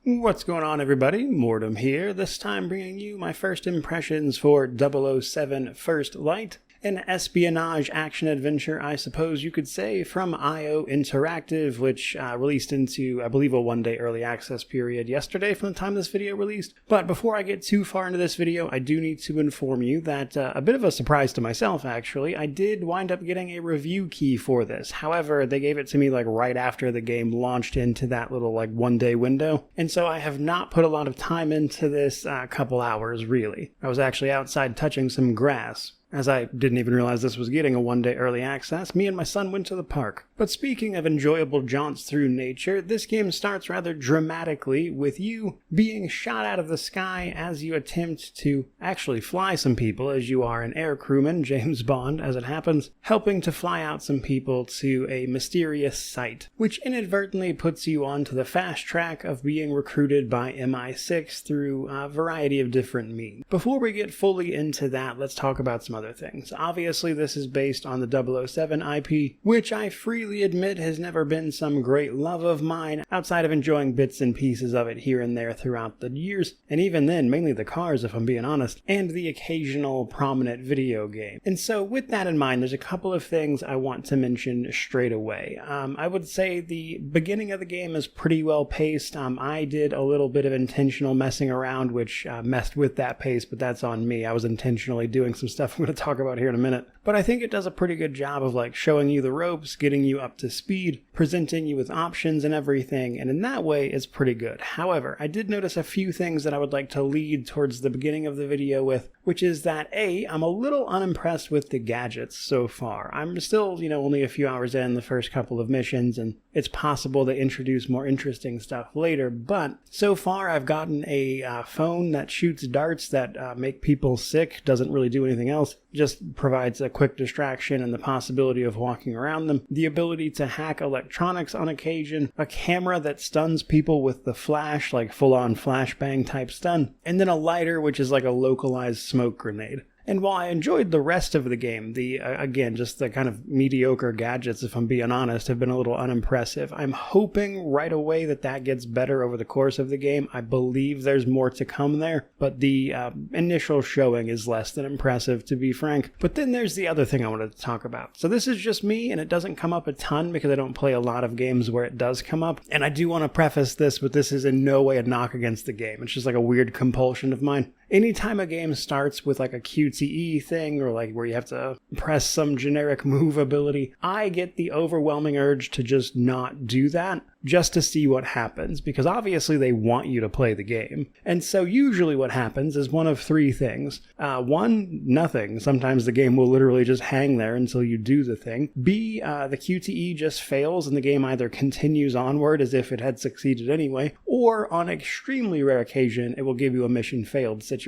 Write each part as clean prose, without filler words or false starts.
What's going on, everybody? Mortem here, this time bringing you my first impressions for 007 First Light, an espionage action-adventure, I suppose you could say, from IO Interactive, which released into, I believe, a one-day early access period yesterday from the time this video released. But before I get too far into this video, I do need to inform you that, a bit of a surprise to myself, actually, I did wind up getting a review key for this. However, they gave it to me right after the game launched into that little one-day window, and so I have not put a lot of time into this couple hours, really. I was actually outside touching some grass. As I didn't even realize this was getting a one-day early access, me and my son went to the park. But speaking of enjoyable jaunts through nature, this game starts rather dramatically with you being shot out of the sky as you attempt to actually fly some people, as you are an air crewman, James Bond as it happens, helping to fly out some people to a mysterious site, which inadvertently puts you onto the fast track of being recruited by MI6 through a variety of different means. Before we get fully into that, let's talk about some other things. Obviously, this is based on the 007 IP, which I freely admit has never been some great love of mine, outside of enjoying bits and pieces of it here and there throughout the years, and even then, mainly the cars if I'm being honest, and the occasional prominent video game. And so with that in mind, there's a couple of things I want to mention straight away. I would say the beginning of the game is pretty well paced. I did a little bit of intentional messing around, which messed with that pace, but that's on me. I was intentionally doing some stuff I'm going to talk about here in a minute. But I think it does a pretty good job of showing you the ropes, getting you up to speed, presenting you with options and everything, and in that way it's pretty good. However, I did notice a few things that I would like to lead towards the beginning of the video with, which is that I'm a little unimpressed with the gadgets so far. I'm still, only a few hours in the first couple of missions, and it's possible to introduce more interesting stuff later, but so far I've gotten a phone that shoots darts that make people sick, doesn't really do anything else, just provides a quick distraction and the possibility of walking around them, the ability to hack electronics on occasion, a camera that stuns people with the flash, full-on flashbang type stun, and then a lighter, which is like a localized smoke grenade. And while I enjoyed the rest of the game, again, just the kind of mediocre gadgets, if I'm being honest, have been a little unimpressive. I'm hoping right away that gets better over the course of the game. I believe there's more to come there, but the initial showing is less than impressive, to be frank. But then there's the other thing I wanted to talk about. So this is just me, and it doesn't come up a ton because I don't play a lot of games where it does come up. And I do want to preface this, but this is in no way a knock against the game. It's just a weird compulsion of mine. Anytime a game starts with a QTE thing or where you have to press some generic move ability, I get the overwhelming urge to just not do that, just to see what happens, because obviously they want you to play the game. And so usually what happens is one of three things. One, nothing. Sometimes the game will literally just hang there until you do the thing. B, the QTE just fails and the game either continues onward as if it had succeeded anyway, or on extremely rare occasion, it will give you a mission failed situation.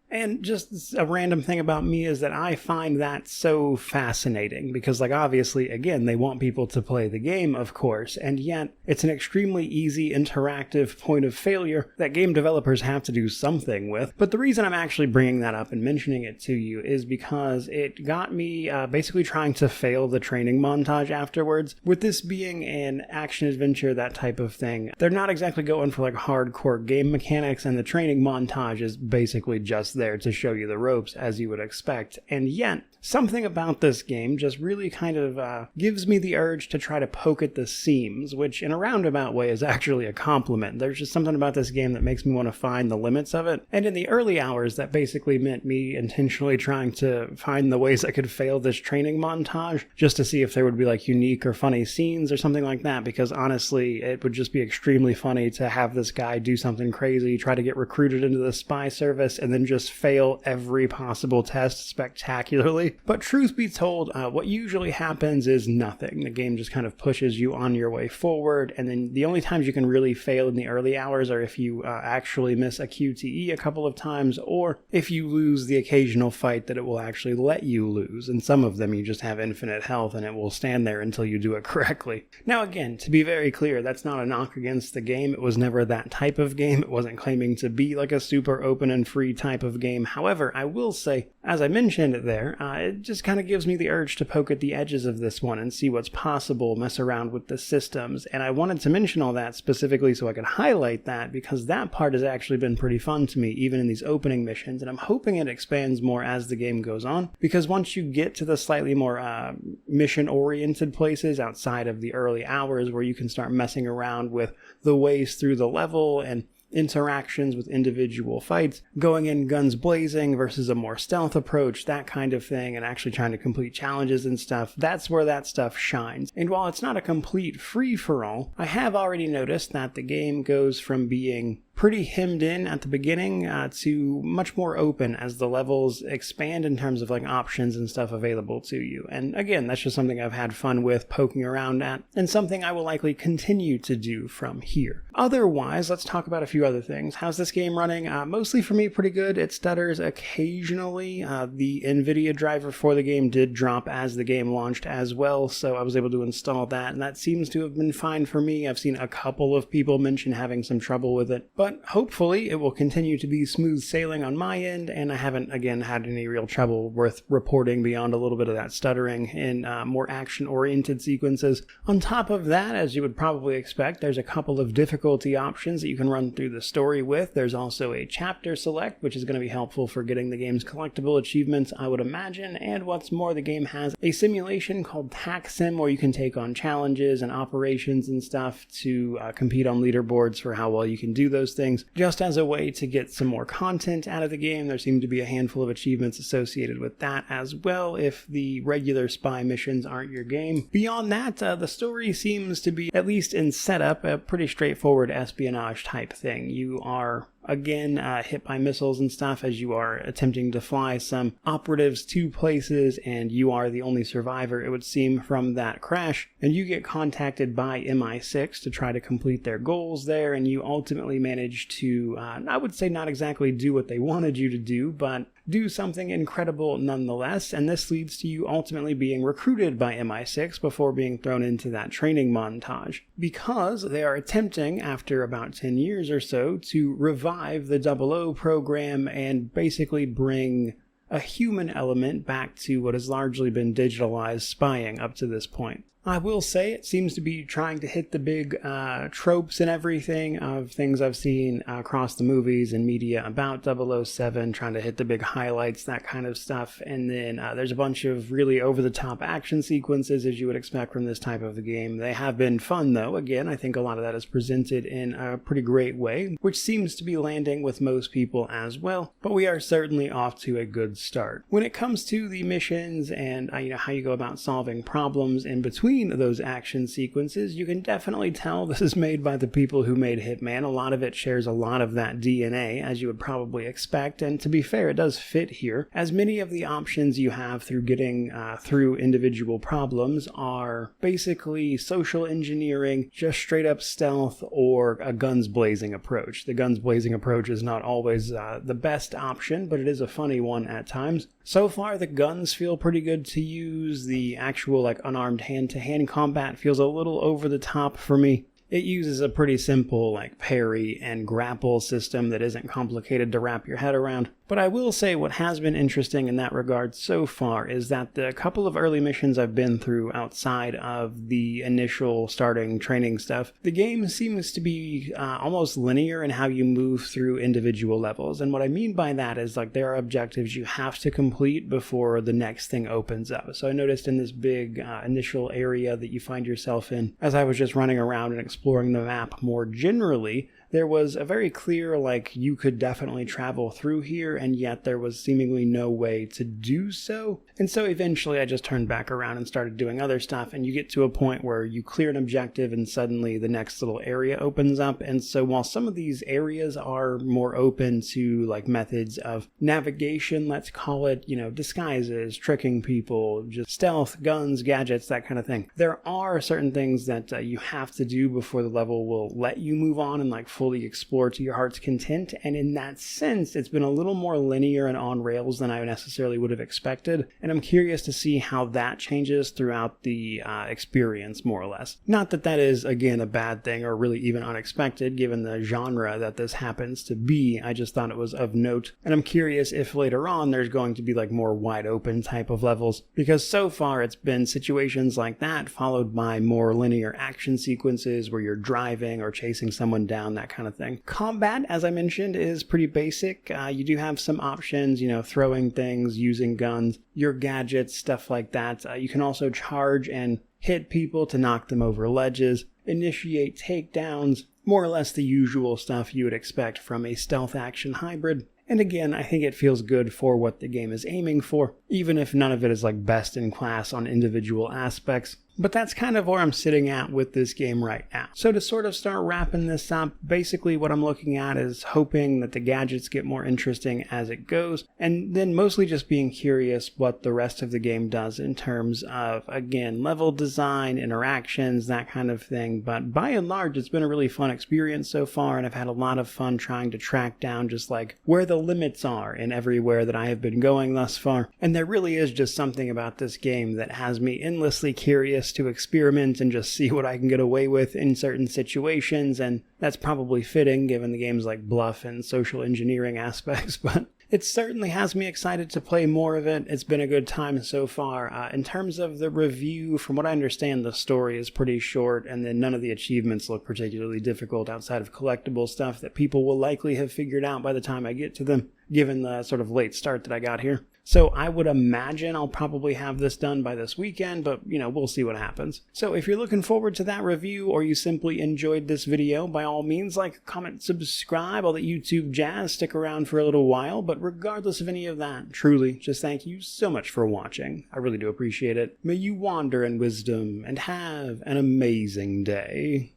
And just a random thing about me is that I find that so fascinating, because obviously, again, they want people to play the game, of course, and yet it's an extremely easy interactive point of failure that game developers have to do something with. But the reason I'm actually bringing that up and mentioning it to you is because it got me basically trying to fail the training montage afterwards. With this being an action adventure, that type of thing, they're not exactly going for hardcore game mechanics, and the training montage is basically just there to show you the ropes, as you would expect. And yet, something about this game just really kind of gives me the urge to try to poke at the seams, which in a roundabout way is actually a compliment. There's just something about this game that makes me want to find the limits of it. And in the early hours, that basically meant me intentionally trying to find the ways I could fail this training montage, just to see if there would be unique or funny scenes or something like that, because honestly, it would just be extremely funny to have this guy do something crazy, try to get recruited into the spy service, and then just fail every possible test spectacularly. But truth be told, what usually happens is nothing. The game just kind of pushes you on your way forward, and then the only times you can really fail in the early hours are if you actually miss a QTE a couple of times, or if you lose the occasional fight that it will actually let you lose. And some of them you just have infinite health and it will stand there until you do it correctly. Now again, to be very clear, that's not a knock against the game. It was never that type of game. It wasn't claiming to be a super open and free type of game. However, I will say, as I mentioned there, it just kind of gives me the urge to poke at the edges of this one and see what's possible, mess around with the systems, and I want wanted to mention all that specifically so I could highlight that, because that part has actually been pretty fun to me, even in these opening missions, and I'm hoping it expands more as the game goes on, because once you get to the slightly more mission-oriented places outside of the early hours where you can start messing around with the ways through the level and interactions with individual fights, going in guns blazing versus a more stealth approach, that kind of thing, and actually trying to complete challenges and stuff, that's where that stuff shines. And while it's not a complete free-for-all, I have already noticed that the game goes from being pretty hemmed in at the beginning to much more open as the levels expand in terms of like options and stuff available to you. And again, that's just something I've had fun with poking around at, and something I will likely continue to do from here. Otherwise, let's talk about a few other things. How's this game running? Mostly for me, pretty good. It stutters occasionally. The NVIDIA driver for the game did drop as the game launched as well, so I was able to install that, and that seems to have been fine for me. I've seen a couple of people mention having some trouble with it, but hopefully it will continue to be smooth sailing on my end, and I haven't, again, had any real trouble worth reporting beyond a little bit of that stuttering in more action-oriented sequences. On top of that, as you would probably expect, there's a couple of difficulty options that you can run through the story with. There's also a chapter select, which is going to be helpful for getting the game's collectible achievements, I would imagine, and what's more, the game has a simulation called Tax Sim where you can take on challenges and operations and stuff to compete on leaderboards for how well you can do those things. Just as a way to get some more content out of the game, there seem to be a handful of achievements associated with that as well, if the regular spy missions aren't your game. Beyond that, the story seems to be, at least in setup, a pretty straightforward espionage type thing. You are again hit by missiles and stuff as you are attempting to fly some operatives to places, and you are the only survivor, it would seem, from that crash, and you get contacted by MI6 to try to complete their goals there, and you ultimately manage to, I would say not exactly do what they wanted you to do, but do something incredible nonetheless, and this leads to you ultimately being recruited by MI6 before being thrown into that training montage, because they are attempting, after about 10 years or so, to revive the 00 program and basically bring a human element back to what has largely been digitalized spying up to this point. I will say it seems to be trying to hit the big tropes and everything of things I've seen across the movies and media about 007, trying to hit the big highlights, that kind of stuff. And then there's a bunch of really over-the-top action sequences, as you would expect from this type of the game. They have been fun, though. Again, I think a lot of that is presented in a pretty great way, which seems to be landing with most people as well. But we are certainly off to a good start. When it comes to the missions and how you go about solving problems in between those action sequences, you can definitely tell this is made by the people who made Hitman. A lot of it shares a lot of that DNA, as you would probably expect, and to be fair, it does fit here, as many of the options you have through getting through individual problems are basically social engineering, just straight up stealth, or a guns blazing approach. The guns blazing approach is not always the best option, but it is a funny one at times. So far, the guns feel pretty good to use. The actual unarmed hand-to-hand combat feels a little over the top for me. It uses a pretty simple parry and grapple system that isn't complicated to wrap your head around. But I will say what has been interesting in that regard so far is that the couple of early missions I've been through outside of the initial starting training stuff, the game seems to be almost linear in how you move through individual levels. And what I mean by that is there are objectives you have to complete before the next thing opens up. So I noticed in this big initial area that you find yourself in, as I was just running around and exploring the map more generally, there was a very clear, you could definitely travel through here, and yet there was seemingly no way to do so. And so eventually I just turned back around and started doing other stuff, and you get to a point where you clear an objective and suddenly the next little area opens up. And so while some of these areas are more open to methods of navigation, let's call it, disguises, tricking people, just stealth, guns, gadgets, that kind of thing, there are certain things that you have to do before the level will let you move on and fully fully explore to your heart's content, and in that sense, it's been a little more linear and on rails than I necessarily would have expected, and I'm curious to see how that changes throughout the experience, more or less. Not that that is, again, a bad thing or really even unexpected, given the genre that this happens to be. I just thought it was of note, and I'm curious if later on there's going to be like more wide open type of levels, because so far it's been situations like that followed by more linear action sequences where you're driving or chasing someone down, that kind of thing. Combat, as I mentioned, is pretty basic. You do have some options, throwing things, using guns, your gadgets, stuff like that. You can also charge and hit people to knock them over ledges, initiate takedowns, more or less the usual stuff you would expect from a stealth action hybrid. And again, I think it feels good for what the game is aiming for, even if none of it is like best in class on individual aspects. But that's kind of where I'm sitting at with this game right now. So to sort of start wrapping this up, basically what I'm looking at is hoping that the gadgets get more interesting as it goes, and then mostly just being curious what the rest of the game does in terms of, again, level design, interactions, that kind of thing. But by and large, it's been a really fun experience so far, and I've had a lot of fun trying to track down just like where the limits are in everywhere that I have been going thus far. And there really is just something about this game that has me endlessly curious to experiment and just see what I can get away with in certain situations, and that's probably fitting given the game's like bluff and social engineering aspects, but it certainly has me excited to play more of it. It's been a good time so far. In terms of the review, from what I understand, the story is pretty short, and then none of the achievements look particularly difficult outside of collectible stuff that people will likely have figured out by the time I get to them, given the sort of late start that I got here. So I would imagine I'll probably have this done by this weekend, but we'll see what happens. So if you're looking forward to that review, or you simply enjoyed this video, by all means, like, comment, subscribe, all that YouTube jazz, stick around for a little while. But regardless of any of that, truly, just thank you so much for watching. I really do appreciate it. May you wander in wisdom and have an amazing day.